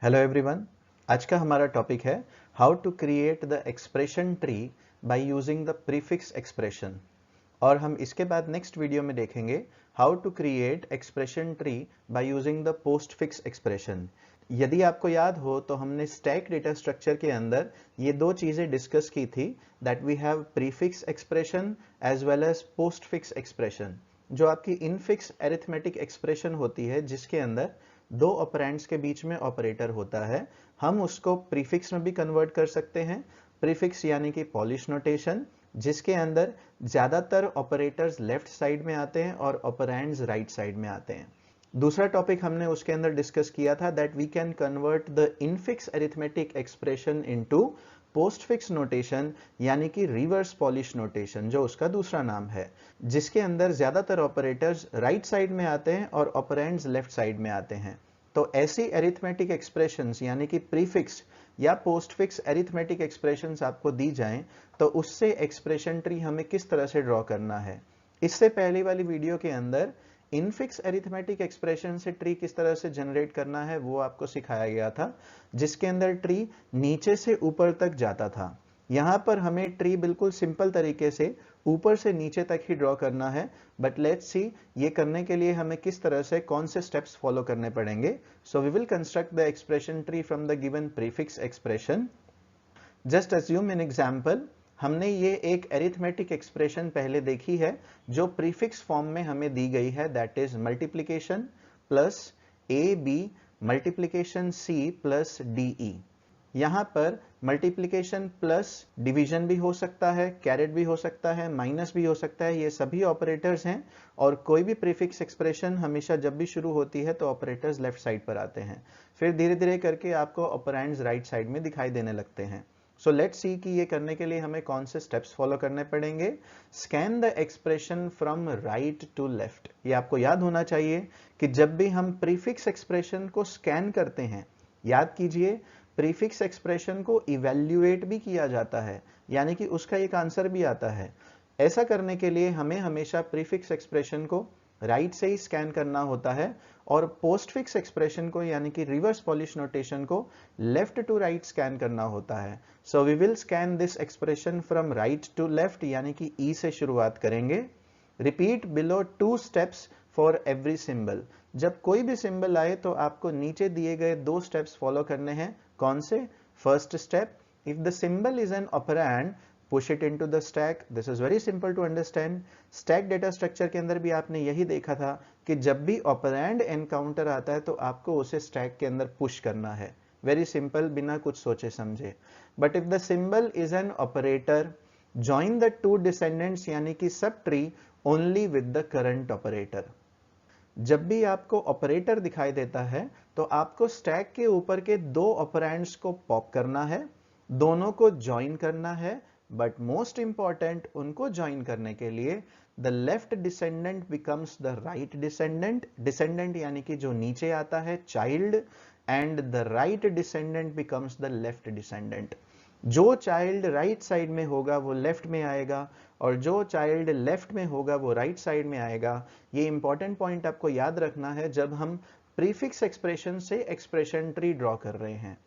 Hello everyone. आज का हमारा टॉपिक है how to create the expression tree by using the prefix expression. और हम इसके बाद नेक्स्ट वीडियो में देखेंगे how to create expression tree by using the postfix expression. यदि आपको याद हो तो हमने स्टैक डेटा स्ट्रक्चर के अंदर ये दो चीजें डिस्कस की थी, that we have prefix expression as well as postfix expression. जो आपकी इनफिक्स अरिथमेटिक एक्सप्रेशन होती है जिसके अंदर दो ऑपरेंड्स के बीच में ऑपरेटर होता है, हम उसको प्रीफिक्स में भी कन्वर्ट कर सकते हैं। प्रीफिक्स यानी कि पॉलिश नोटेशन, जिसके अंदर ज्यादातर ऑपरेटर्स लेफ्ट साइड में आते हैं और ऑपरेंड्स राइट साइड में आते हैं। दूसरा टॉपिक हमने उसके अंदर डिस्कस किया था that we can convert the infix arithmetic expression into postfix notation यानी कि रिवर्स पॉलिश नोटेशन, जो उसका दूसरा नाम है, जिसके अंदर ज्यादातर ऑपरेटर्स राइट साइड में आते हैं और ऑपरेंड्स लेफ्ट साइड में आते हैं। तो ऐसी अरिथमेटिक एक्सप्रेशंस यानी कि प्रीफिक्स या पोस्टफिक्स अरिथमेटिक एक्सप्रेशंस आपको दी जाएं तो उससे एक्सप्रेशन ट्री हमें किस तरह से ड्रॉ करना है। इससे पहले वाली वीडियो के अंदर इनफिक्स अरिथमेटिक एक्सप्रेशन से ट्री किस तरह से जनरेट करना है वो आपको सिखाया गया था, जिसके अंदर ट्री नीचे से ऊपर तक जाता था। यहां पर हमें ट्री बिल्कुल सिंपल तरीके से ऊपर से नीचे तक ही ड्रॉ करना है, बट लेट्स सी ये करने के लिए हमें किस तरह से कौन से स्टेप्स फॉलो करने पड़ेंगे। So we will construct the expression tree from the given prefix expression. Just assume an example, हमने ये एक अरिथमेटिक एक्सप्रेशन पहले देखी है जो प्रीफिक्स फॉर्म में हमें दी गई है, that is multiplication plus A B multiplication C plus D E. यहां पर मल्टीप्लीकेशन प्लस डिवीजन भी हो सकता है, कैरेट भी हो सकता है, माइनस भी हो सकता है, ये सभी ऑपरेटर्स हैं। और कोई भी प्रीफिक्स एक्सप्रेशन हमेशा जब भी शुरू होती है तो ऑपरेटर्स लेफ्ट साइड पर आते हैं, फिर धीरे धीरे करके आपको ऑपरेंड्स राइट साइड में दिखाई देने लगते हैं। सो लेट्स सी कि ये करने के लिए हमें कौन से स्टेप्स फॉलो करने पड़ेंगे। Scan the expression from right to left. ये आपको याद होना चाहिए कि जब भी हम प्रीफिक्स एक्सप्रेशन को स्कैन करते हैं, याद कीजिए प्रीफिक्स एक्सप्रेशन को इवैल्यूएट भी किया जाता है, यानी कि उसका एक आंसर भी आता है। ऐसा करने के लिए हमें हमेशा प्रीफिक्स एक्सप्रेशन को राइट से ही स्कैन करना होता है और पोस्टफिक्स एक्सप्रेशन को यानी कि रिवर्स पॉलिश नोटेशन को लेफ्ट टू राइट स्कैन करना होता है। So we will scan this expression from right to left यानी कि ई से शुरुआत करेंगे। Repeat below 2 steps for every symbol. जब कोई भी सिंबल आए तो आपको नीचे दिए गए 2 स्टेप्स फॉलो करने हैं। कौन से? First step, if the symbol is an operand push it into the stack. This is very simple to understand. Stack data structure के अंदर भी आपने यही देखा था कि जब भी ऑपरेंड एनकाउंटर आता है तो आपको उसे स्टैक के अंदर पुश करना है। वेरी सिंपल, बिना कुछ सोचे समझे। But if the symbol is an operator join the 2 descendants यानी कि sub tree only with the current operator. जब भी आपको ऑपरेटर दिखाई देता है तो आपको स्टैक के ऊपर के 2 ऑपरेंड्स को पॉप करना है, दोनों को ज्वाइन करना है। बट मोस्ट इंपॉर्टेंट, उनको ज्वाइन करने के लिए the left descendant becomes the right descendant. Descendant यानी कि जो नीचे आता है, child, and the right descendant becomes the left descendant. जो चाइल्ड राइट साइड में होगा वो लेफ्ट में आएगा और जो चाइल्ड लेफ्ट में होगा वो राइट साइड में आएगा। ये इंपॉर्टेंट पॉइंट आपको याद रखना है जब हम प्रीफिक्स एक्सप्रेशन से एक्सप्रेशन ट्री ड्रॉ कर रहे हैं।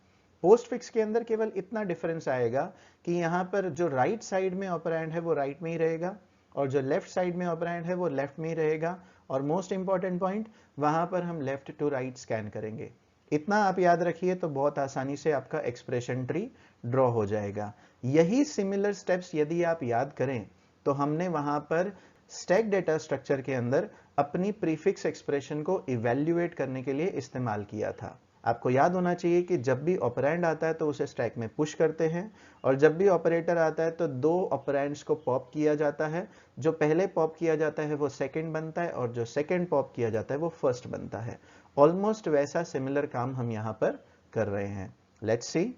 पोस्टफिक्स के अंदर केवल इतना डिफरेंस आएगा कि यहां पर जो राइट साइड में ऑपरेंड है वो राइट में ही रहेगा और जो लेफ्ट साइड में ऑपरेंड है वो लेफ्ट में ही रहेगा। और मोस्ट इंपॉर्टेंट पॉइंट, वहां पर हम लेफ्ट टू राइट स्कैन करेंगे। इतना आप याद रखिए तो बहुत आसानी से आपका एक्सप्रेशन ट्री ड्रॉ हो जाएगा। यही सिमिलर स्टेप्स यदि आप याद करें तो हमने वहां पर स्टैक डेटा स्ट्रक्चर के अंदर अपनी प्रीफिक्स एक्सप्रेशन को इवैल्यूएट करने के लिए इस्तेमाल किया था। आपको याद होना चाहिए कि जब भी ऑपरेंड आता है तो उसे स्टैक में पुश करते हैं और जब भी ऑपरेटर आता है तो 2 ऑपरेंड्स को पॉप किया जाता है। जो पहले पॉप किया जाता है वो सेकंड बनता है और जो सेकंड पॉप किया जाता है वो फर्स्ट बनता है। ऑलमोस्ट वैसा सिमिलर काम हम यहां पर कर रहे हैं। Let's see.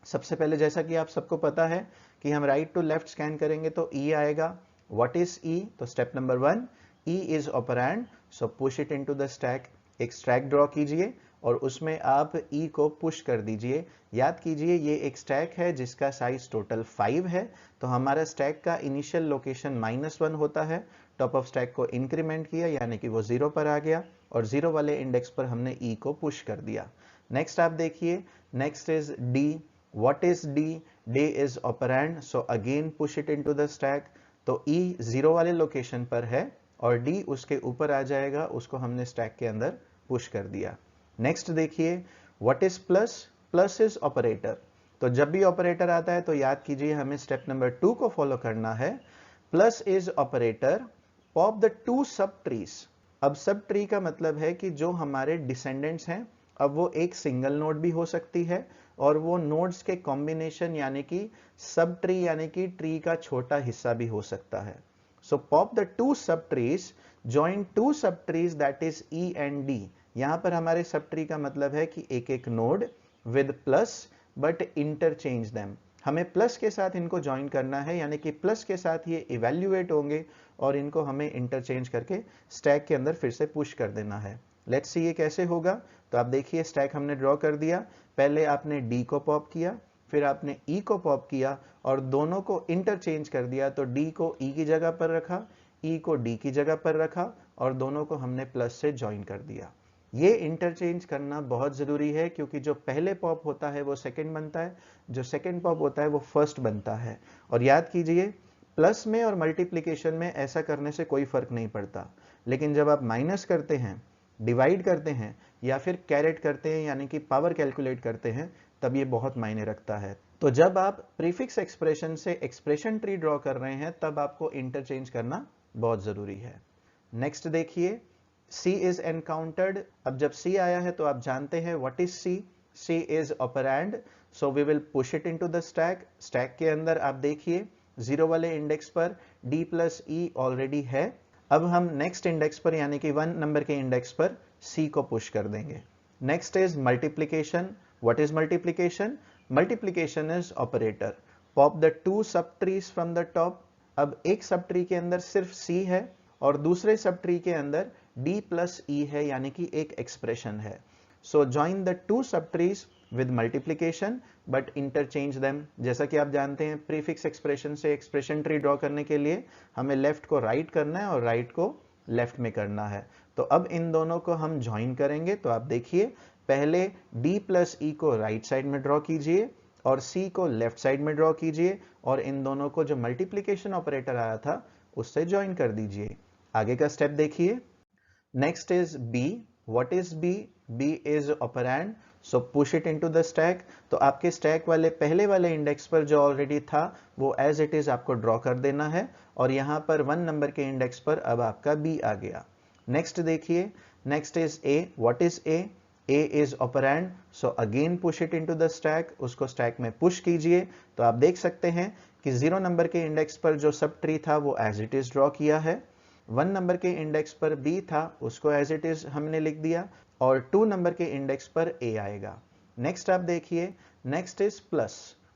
सबसे पहले जैसा कि आप सबको पता है कि हम राइट टू लेफ्ट स्कैन करेंगे तो ई आएगा। व्हाट इज ई? तो step number 1, E is operand, so push it into the stack. एक स्टैक ड्रॉ कीजिए और उसमें आप E को पुश कर दीजिए। याद कीजिए ये एक स्टैक है जिसका साइज टोटल 5 है, तो हमारा स्टैक का इनिशियल लोकेशन -1 होता है। टॉप ऑफ स्टैक को इंक्रीमेंट किया यानी कि वो 0 पर आ गया और 0 वाले इंडेक्स पर हमने E को पुश कर दिया। नेक्स्ट आप देखिए, next is D। What is D? D is operand, so again push it into the stack. तो E 0 वाले लोकेशन पर है और D उसके ऊपर आ जाएगा, उसको हमने स्टैक के अंदर पुश कर दिया। नेक्स्ट देखिए, what is plus? Plus is operator. तो जब भी ऑपरेटर आता है तो याद कीजिए हमें स्टेप नंबर 2 को फॉलो करना है। Plus is operator, pop the 2 सब ट्रीज। अब सब ट्री का मतलब है कि जो हमारे डिसेंडेंट्स हैं, अब वो एक सिंगल नोड भी हो सकती है और वो नोड्स के कॉम्बिनेशन यानी कि सब ट्री यानी कि ट्री का छोटा हिस्सा भी हो सकता है। सो पॉप द 2 सब ट्रीज, जॉइन 2 सब trees that is E and D। यहां पर हमारे सब ट्री का मतलब है कि एक एक node with plus but interchange them. हमें प्लस के साथ इनको ज्वाइन करना है यानी कि प्लस के साथ ये इवेल्युएट होंगे और इनको हमें इंटरचेंज करके स्टैक के अंदर फिर से पुश कर देना है। लेट्स सी ये कैसे होगा। तो आप देखिए स्टैक हमने ड्रॉ कर दिया। पहले आपने D को पॉप किया, फिर आपने E को पॉप किया और दोनों को इंटरचेंज कर दिया। तो D को E की जगह पर रखा, E को D की जगह पर रखा और दोनों को हमने प्लस से ज्वाइन कर दिया। ये इंटरचेंज करना बहुत जरूरी है क्योंकि जो पहले पॉप होता है वो सेकंड बनता है, जो सेकंड पॉप होता है वो फर्स्ट बनता है। और याद कीजिए प्लस में और मल्टीप्लिकेशन में ऐसा करने से कोई फर्क नहीं पड़ता, लेकिन जब आप माइनस करते हैं, डिवाइड करते हैं या फिर कैरेट करते हैं यानी कि पावर कैलकुलेट करते हैं, तब ये बहुत मायने रखता है। तो जब आप प्रीफिक्स एक्सप्रेशन से एक्सप्रेशन ट्री ड्रॉ कर रहे हैं तब आपको इंटरचेंज करना बहुत जरूरी है। नेक्स्ट देखिए, C is encountered। अब जब C आया है तो आप जानते हैं what is C? C is operand, so we will push it into the stack। Stack के अंदर आप देखिए 0 वाले इंडेक्स पर D plus E ऑलरेडी है। अब हम नेक्स्ट इंडेक्स पर यानी कि 1 नंबर के इंडेक्स पर C को पुश कर देंगे। Next is multiplication. What is multiplication? Multiplication is operator, pop the 2 सब ट्रीज फ्रॉम द टॉप। अब एक सब ट्री के अंदर सिर्फ C है और दूसरे सब ट्री के अंदर D plus E है यानी कि एक एक्सप्रेशन है। सो ज्वाइन द 2 सब trees with multiplication but interchange them. जैसा कि आप जानते हैं प्रीफिक्स एक्सप्रेशन से एक्सप्रेशन ट्री ड्रॉ करने के लिए हमें लेफ्ट को राइट करना है और राइट को लेफ्ट में करना है। तो अब इन दोनों को हम ज्वाइन करेंगे। तो आप देखिए पहले D plus E को राइट साइड में ड्रॉ कीजिए और C को लेफ्ट साइड में ड्रॉ कीजिए और इन दोनों को जो मल्टीप्लीकेशन ऑपरेटर आया था उससे ज्वाइन कर दीजिए। आगे का स्टेप देखिए। Next is B. What is B? B is operand, so push it into the stack। तो आपके स्टैक वाले पहले वाले इंडेक्स पर जो ऑलरेडी था वो एज इट इज आपको ड्रॉ कर देना है और यहाँ पर 1 नंबर के इंडेक्स पर अब आपका B आ गया। नेक्स्ट देखिए, next is A। What is A? A is operand, so again push it into the stack। उसको स्टैक में पुश कीजिए। तो आप देख सकते हैं कि 0 नंबर के इंडेक्स पर जो सब ट्री था वो एज इट इज ड्रॉ किया है। 1 नंबर के इंडेक्स पर B था उसको एज इट इज हमने लिख दिया और 2 नंबर के इंडेक्स पर A आएगा। नेक्स्ट आप देखिए, next is plus.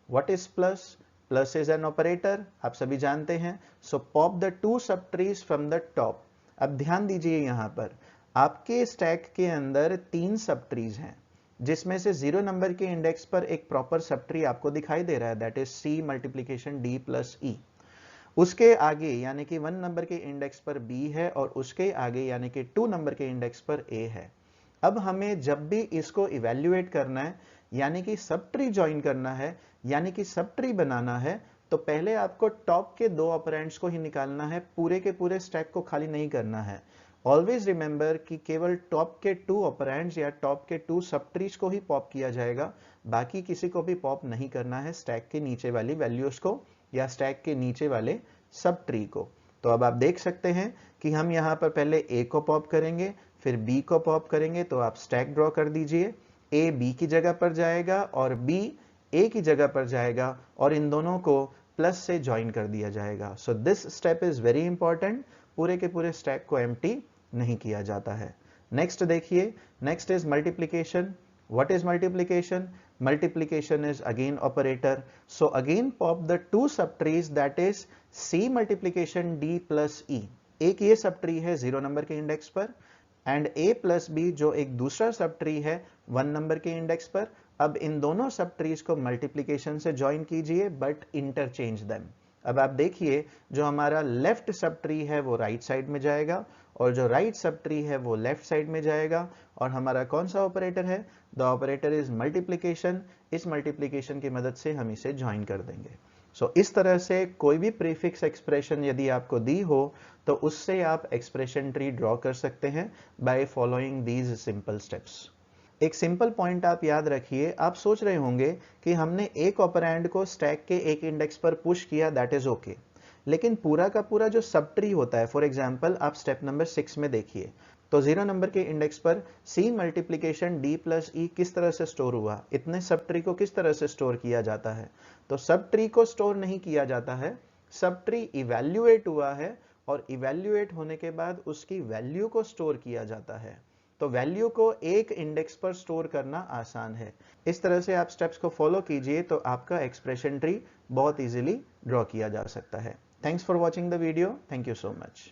What is plus? Plus is an operator, आप सभी जानते हैं। सो पॉप द 2 सब ट्रीज फ्रॉम द टॉप। अब ध्यान दीजिए यहाँ पर आपके स्टैक के अंदर 3 सब ट्रीज हैं जिसमें से 0 नंबर के इंडेक्स पर एक प्रॉपर सब ट्री आपको दिखाई दे रहा है, that is C multiplication D plus E। उसके आगे यानी कि 1 नंबर के इंडेक्स पर B है और उसके आगे यानी कि 2 नंबर के इंडेक्स पर A है। अब हमें जब भी इसको इवेल्युएट करना है यानी कि सब ट्री ज्वाइन करना है यानी कि सब ट्री बनाना है, तो पहले आपको टॉप के 2 ऑपरेंड्स को ही निकालना है, पूरे के पूरे स्टैक को खाली नहीं करना है। ऑलवेज रिमेंबर कि केवल टॉप के 2 ऑपरेंड्स या टॉप के 2 सब ट्रीज को ही पॉप किया जाएगा, बाकी किसी को भी पॉप नहीं करना है स्टैक के नीचे वाली वैल्यूज को या स्टैक के नीचे वाले सब ट्री को। तो अब आप देख सकते हैं कि हम यहां पर पहले A को पॉप करेंगे फिर B को पॉप करेंगे। तो आप स्टैक ड्रॉ कर दीजिए, A B की जगह पर जाएगा और B A की जगह पर जाएगा और इन दोनों को प्लस से ज्वाइन कर दिया जाएगा। So this step is very important, पूरे के पूरे स्टैक को एम्प्टी नहीं किया जाता है। नेक्स्ट देखिए, next is multiplication. What is multiplication? Multiplication is again operator. So again pop the 2 subtrees that is C multiplication D plus E। एक ये सब ट्री है 0 नंबर के इंडेक्स पर एंड a प्लस बी जो एक दूसरा sub tree है 1 number के इंडेक्स पर। अब इन दोनों सब ट्रीज को मल्टीप्लीकेशन से ज्वाइन कीजिए बट इंटरचेंज देम। अब आप देखिए जो हमारा लेफ्ट सब ट्री है वो राइट साइड में जाएगा और जो राइट सब ट्री है वो लेफ्ट साइड में जाएगा, और हमारा कौन सा ऑपरेटर है? The operator is multiplication. इस मल्टीप्लीकेशन की मदद से हम इसे ज्वाइन कर देंगे। इस तरह से कोई भी प्रीफिक्स एक्सप्रेशन यदि आपको दी हो तो उससे आप एक्सप्रेशन ट्री ड्रॉ कर सकते हैं by following these simple steps. एक सिंपल पॉइंट आप याद रखिए, आप सोच रहे होंगे कि हमने एक ऑपरेंड को स्टैक के एक इंडेक्स पर पुश किया, दैट इज ओके, लेकिन पूरा का पूरा जो सब ट्री होता है, फॉर एग्जांपल आप स्टेप नंबर 6 में देखिए तो 0 नंबर के इंडेक्स पर c मल्टीप्लीकेशन d प्लस ई किस तरह से स्टोर हुआ, इतने सब ट्री को किस तरह से स्टोर किया जाता है? तो सब ट्री को स्टोर नहीं किया जाता है, सब ट्री इवैल्यूएट हुआ है और इवैल्यूएट होने के बाद उसकी वैल्यू को स्टोर किया जाता है। तो वैल्यू को एक इंडेक्स पर स्टोर करना आसान है। इस तरह से आप स्टेप्स को फॉलो कीजिए तो आपका एक्सप्रेशन ट्री बहुत इजीली ड्रॉ किया जा सकता है। Thanks for watching the video. Thank you so much.